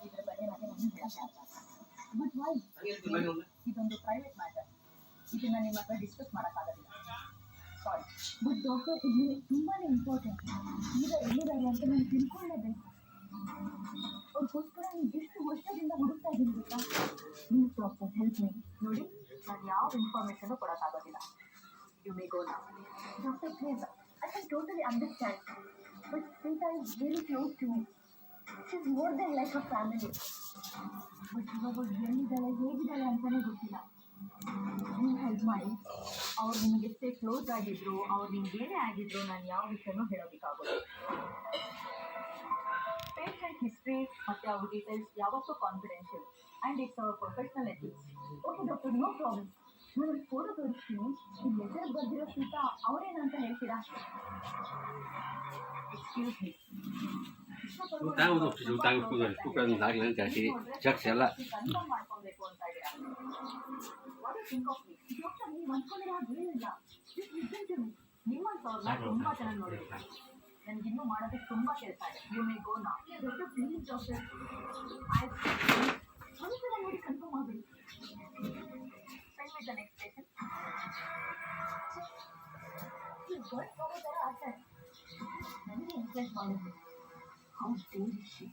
ಇದ್ರ ಬಗ್ಗೆ ನನಗೆ ಒಂದು ಹೇಳಕ್ಕೆ ಆಗ್ತಾ ಬಟ್ ವೈ ಇದೊಂದು ಪ್ರೈವೇಟ್ ಮ್ಯಾಟರ್. ಇದನ್ನ ನಿಮ್ಮ ಹತ್ರ ಡಿಸ್ಕಸ್ ಮಾಡೋಕ್ಕಾಗೋದಿಲ್ಲ. ಸಾರಿ. ಬಟ್ ಡಾಕ್ಟರ್ ಇದು ತುಂಬಾನೇ ಇಂಪಾರ್ಟೆಂಟ್. ಈಗ ಎಲ್ಲಿದ್ದಾರೆ ಅಂತ ನಾನು ತಿಳ್ಕೊಳ್ಳೇಬೇಕು. ಅವ್ರಿಗೋಸ್ಕರ ನೀವು ಎಷ್ಟು ವರ್ಷದಿಂದ ಹುಡುಕ್ತಾ ಇದ್ದೀನಿ ಗೊತ್ತಾ? Please doctor help me. ನೋಡಿ, ನಾನು ಯಾವ ಇನ್ಫಾರ್ಮೇಷನ್ ಕೊಡೋಕ್ಕಾಗೋದಿಲ್ಲ. You may go now. Doctor please, I can totally understand. But Sita is really close to me. She's more than like a family. But ಇವಾಗ ಎಲ್ಲಿದ್ದಾಳೆ ಹೇಗಿದ್ದಾಳೆ ಅಂತಾನೆ ಗೊತ್ತಿಲ್ಲ. ನೀವು ಹೆಲ್ಪ್ ಮಾಡಿ. ಅವ್ರು ನಿಮಗೆ ಎಷ್ಟೇ ಕ್ಲೋಸ್ ಆಗಿದ್ರು, ಅವ್ರು ನಿಮ್ಗೆ ಏನೇ ಆಗಿದ್ರು, ನಾನು ಯಾವ ವಿಷಯನೂ ಹೇಳೋದಕ್ಕಾಗೋದು. ಪೇಷಂಟ್ ಹಿಸ್ಟ್ರಿ ಮತ್ತು ಅವ್ರ ಡೀಟೇಲ್ಸ್ ಯಾವತ್ತೂ confidential and it's our professional ethics. Okay doctor, no problem. ನಾನು ಫೋಟೋ ತೋರಿಸ್ತೀನಿ. ಈ ಲೆಟರ್ ಬರ್ದಿರೋ ಸೀತಾ ಅವರೇನಂತ ಹೇಳ್ತೀರಾ? Excuse me. ಕನ್ಫರ್ಮ್ ಮಾಡ್ಕೊಬೇಕು ಅಂತ ಇದ್ದೀರಾ? What you think of me? Doctor, ನೀವು ಅಂದ್ಕೊಂಡಿರೋ ಹಾಗೇನಿಲ್ಲ. Just listen to me. ನಿಮ್ಮಂಥವ್ರನ್ನ ತುಂಬ ಜನ ನೋಡಿಲ್ಲ. ನನಗಿನ್ನೂ ಮಾಡೋದಕ್ಕೆ ತುಂಬ ಕೆಲಸ ಇದೆ. You may go now. Doctor please doctor, ಒಂದ್ಸಲ ನೋಡಿ ಕನ್ಫರ್ಮ್ ಆಗಬೇಡಿ. Send me the next patient. Work ಮಾಡೋ ಥರ ಆಗ್ತಾರೆ. ನನಗೆ ಇನ್ಫ್ಲುಯೆನ್ಸ್ ಮಾಡಿದ್ರು. How dare she.